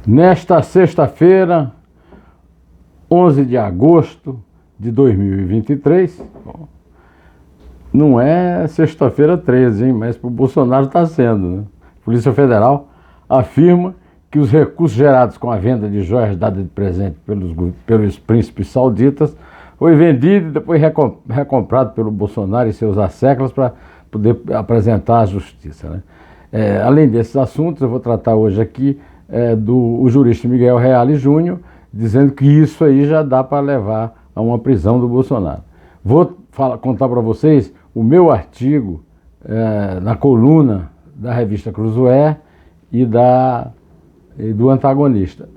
Nesta sexta-feira, 11 de agosto de 2023, não é sexta-feira 13, hein? Mas para o Bolsonaro está sendo, né? A Polícia Federal afirma que os recursos gerados com a venda de joias dadas de presente pelos príncipes sauditas foi vendido e depois recomprado pelo Bolsonaro e seus asseclas para poder apresentar à justiça, né? Além desses assuntos, eu vou tratar hoje aqui do jurista Miguel Reale Júnior, dizendo que isso aí já dá para levar a uma prisão do Bolsonaro. Vou contar para vocês o meu artigo na coluna da revista Cruzoé e do Antagonista.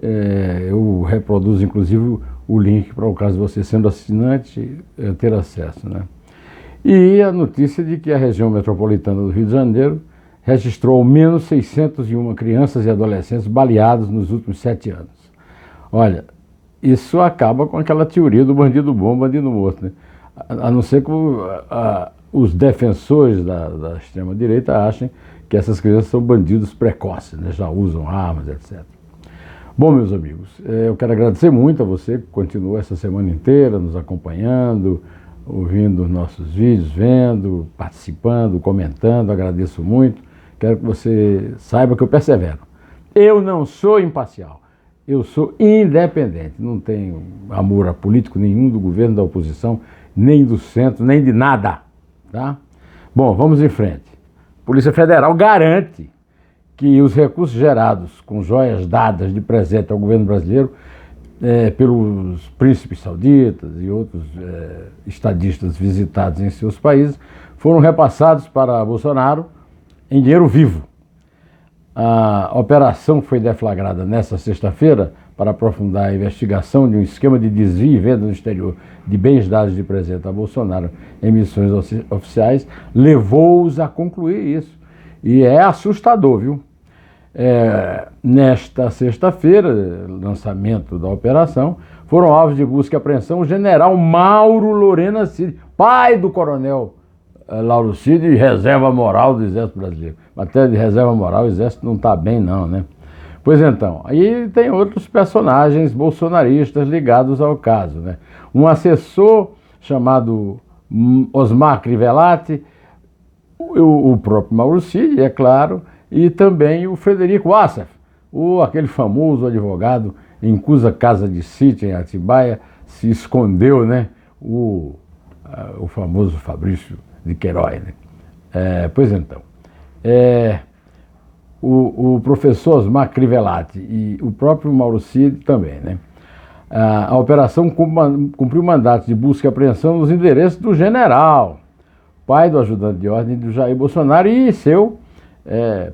Eu reproduzo, inclusive, o link para o caso de você, sendo assinante, ter acesso, né? E a notícia de que a região metropolitana do Rio de Janeiro registrou ao menos 601 crianças e adolescentes baleados nos últimos 7 anos. Olha, isso acaba com aquela teoria do bandido bom, bandido morto, né? A não ser que os defensores da extrema-direita achem que essas crianças são bandidos precoces, né? Já usam armas, etc. Bom, meus amigos, eu quero agradecer muito a você que continuou essa semana inteira nos acompanhando, ouvindo os nossos vídeos, vendo, participando, comentando. Agradeço muito. Quero que você saiba que eu persevero. Eu não sou imparcial, eu sou independente. Não tenho amor a político nenhum do governo, da oposição, nem do centro, nem de nada, tá? Bom, vamos em frente. A Polícia Federal garante que os recursos gerados com joias dadas de presente ao governo brasileiro pelos príncipes sauditas e outros estadistas visitados em seus países foram repassados para Bolsonaro em dinheiro vivo. A operação foi deflagrada nesta sexta-feira para aprofundar a investigação de um esquema de desvio e venda no exterior de bens dados de presente a Bolsonaro em missões oficiais, levou-os a concluir isso. E é assustador, viu? Nesta sexta-feira, lançamento da operação, foram alvos de busca e apreensão o general Mauro Lorena Cid, pai do coronel Lauro Cid, e reserva moral do Exército Brasileiro. Até de reserva moral, o Exército não está bem não, né? Pois então, aí tem outros personagens bolsonaristas ligados ao caso, né? Um assessor chamado Osmar Crivellati, o próprio Mauro Cid, é claro, e também o Frederico Wassef, aquele famoso advogado em cuja casa de sítio em Atibaia se escondeu, né, o famoso Fabrício de Queiroz, né? Pois então, o professor Osmar Crivellati e o próprio Mauro Cid também, né? A operação cumpriu mandatos de busca e apreensão nos endereços do general, pai do ajudante de ordem do Jair Bolsonaro e seu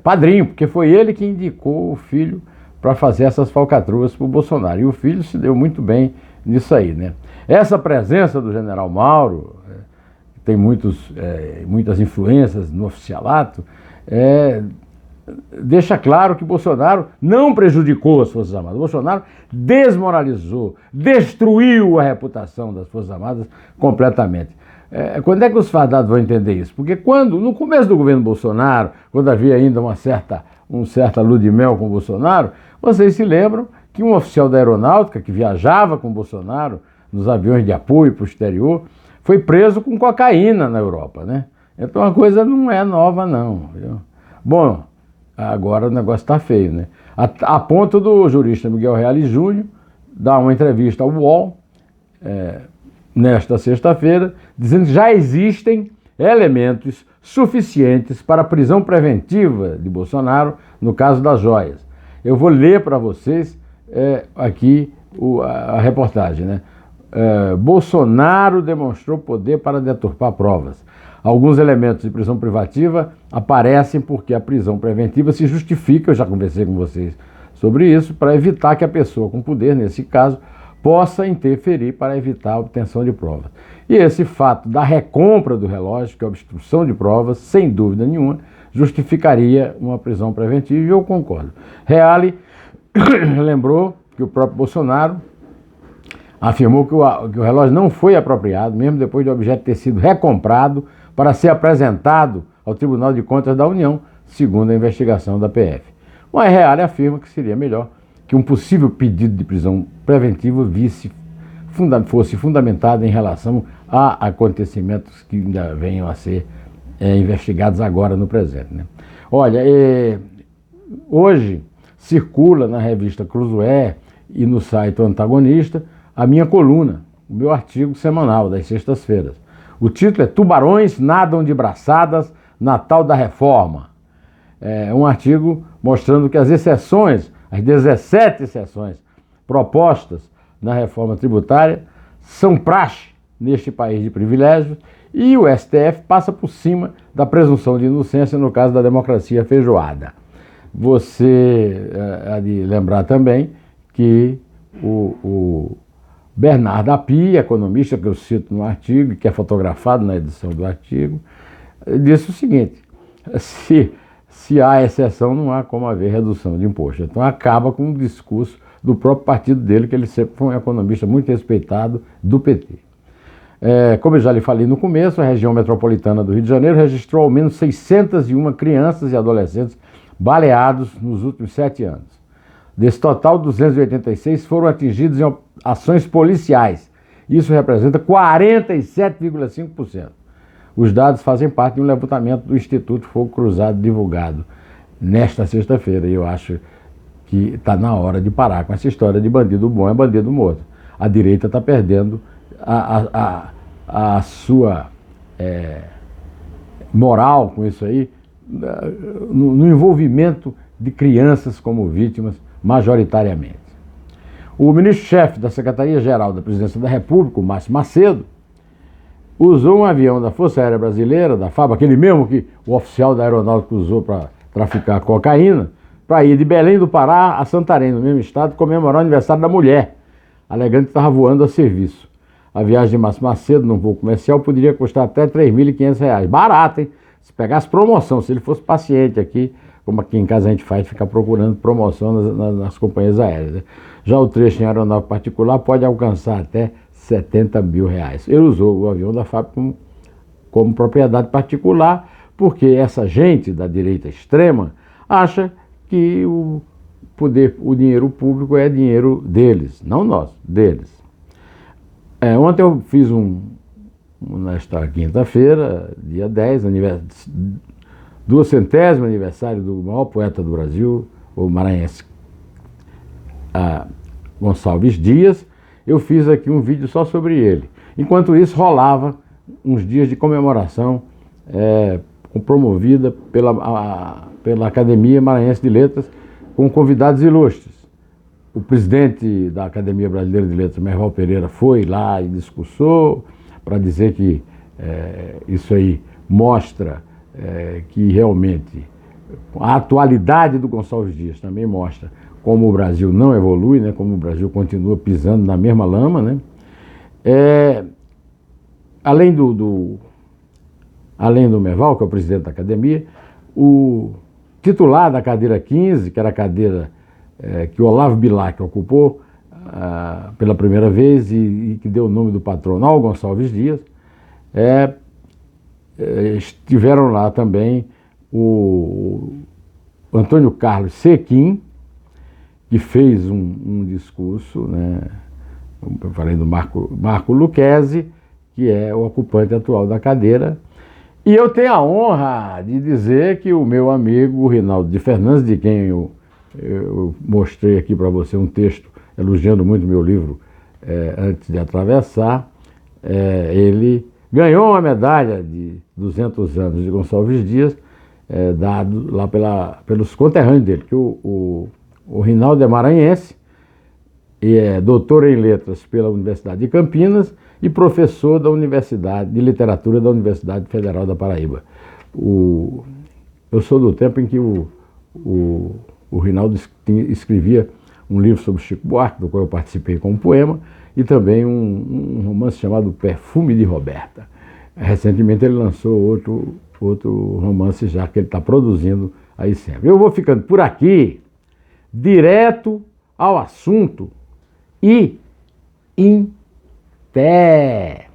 padrinho, porque foi ele que indicou o filho para fazer essas falcatruas para o Bolsonaro. E o filho se deu muito bem nisso aí, né? Essa presença do general Mauro, que tem muitas influências no oficialato, deixa claro que Bolsonaro não prejudicou as Forças Armadas. Bolsonaro desmoralizou, destruiu a reputação das Forças Armadas completamente. Quando é que os fardados vão entender isso? Porque no começo do governo Bolsonaro, quando havia ainda uma certa lua de mel com o Bolsonaro, vocês se lembram que um oficial da aeronáutica que viajava com o Bolsonaro nos aviões de apoio para o exterior foi preso com cocaína na Europa, né? Então a coisa não é nova não, viu? Bom, agora o negócio está feio, né? A ponto do jurista Miguel Reale Júnior dar uma entrevista ao UOL nesta sexta-feira, dizendo que já existem elementos suficientes para a prisão preventiva de Bolsonaro no caso das joias. Eu vou ler para vocês aqui a reportagem, né? Bolsonaro demonstrou poder para deturpar provas. Alguns elementos de prisão privativa aparecem porque a prisão preventiva se justifica, eu já conversei com vocês sobre isso, para evitar que a pessoa com poder, nesse caso, possa interferir para evitar a obtenção de provas. E esse fato da recompra do relógio, que é a obstrução de provas, sem dúvida nenhuma, justificaria uma prisão preventiva, e eu concordo. Reale lembrou que o próprio Bolsonaro afirmou que o relógio não foi apropriado, mesmo depois do objeto ter sido recomprado para ser apresentado ao Tribunal de Contas da União, segundo a investigação da PF. O Reale afirma que seria melhor que um possível pedido de prisão preventiva fosse fundamentado em relação a acontecimentos que ainda venham a ser investigados agora no presente, né? Olha, hoje circula na revista Cruzoé e no site O Antagonista a minha coluna, o meu artigo semanal das sextas-feiras. O título é Tubarões nadam de braçadas na tal da reforma. É um artigo mostrando que as exceções, as 17 exceções propostas na reforma tributária são praxe neste país de privilégios e o STF passa por cima da presunção de inocência no caso da democracia feijoada. Você há de lembrar também que o Bernardo Api, economista que eu cito no artigo, que é fotografado na edição do artigo, disse o seguinte: se há exceção, não há como haver redução de imposto. Então acaba com o discurso do próprio partido dele, que ele sempre foi um economista muito respeitado do PT. Como eu já lhe falei no começo, a região metropolitana do Rio de Janeiro registrou ao menos 601 crianças e adolescentes baleados nos últimos 7 anos. Desse total, 286 foram atingidos em ações policiais. Isso representa 47,5%. Os dados fazem parte de um levantamento do Instituto Fogo Cruzado divulgado nesta sexta-feira. E eu acho que está na hora de parar com essa história de bandido bom é bandido morto. A direita está perdendo a sua moral com isso aí, no envolvimento de crianças como vítimas, majoritariamente. O ministro-chefe da Secretaria-Geral da Presidência da República, o Márcio Macedo, usou um avião da Força Aérea Brasileira, da FAB, aquele mesmo que o oficial da aeronáutica usou para traficar cocaína, para ir de Belém do Pará a Santarém, no mesmo estado, comemorar o aniversário da mulher, alegando que estava voando a serviço. A viagem de Márcio Macedo num voo comercial poderia custar até R$ 3.500. Barato, hein? Se pegasse promoção, se ele fosse paciente aqui, como aqui em casa a gente faz, ficar procurando promoção nas companhias aéreas, né? Já o trecho em aeronave particular pode alcançar até R$ 70 mil. Ele usou o avião da FAB como propriedade particular, porque essa gente da direita extrema acha que o dinheiro público é dinheiro deles, não nosso, deles. Ontem eu fiz nesta quinta-feira, dia 10, 200º aniversário do maior poeta do Brasil, o maranhense Gonçalves Dias. Eu fiz aqui um vídeo só sobre ele. Enquanto isso, rolava uns dias de comemoração promovida pela Academia Maranhense de Letras, com convidados ilustres. O presidente da Academia Brasileira de Letras, Merval Pereira, foi lá e discursou para dizer que isso aí mostra que realmente a atualidade do Gonçalves Dias também mostra como o Brasil não evolui, né, como o Brasil continua pisando na mesma lama, né? Além do Merval, que é o presidente da academia, o titular da cadeira 15, que era a cadeira que o Olavo Bilac ocupou pela primeira vez e que deu o nome do patrono ao Gonçalves Dias, estiveram lá também o Antônio Carlos Sequim, que fez um discurso, né? Eu falei do Marco Lucchesi, que é o ocupante atual da cadeira. E eu tenho a honra de dizer que o meu amigo Rinaldo de Fernandes, de quem eu mostrei aqui para você um texto elogiando muito meu livro Antes de Atravessar, ele ganhou uma medalha de 200 anos de Gonçalves Dias, dado lá pelos conterrâneos dele, que o Rinaldo é maranhense e é doutor em letras pela Universidade de Campinas e professor da Universidade de Literatura da Universidade Federal da Paraíba. Eu sou do tempo em que o Rinaldo escrevia um livro sobre Chico Buarque, do qual eu participei com um poema, e também um romance chamado Perfume de Roberta. Recentemente ele lançou outro romance já que ele está produzindo aí sempre. Eu vou ficando por aqui, direto ao assunto e em pé.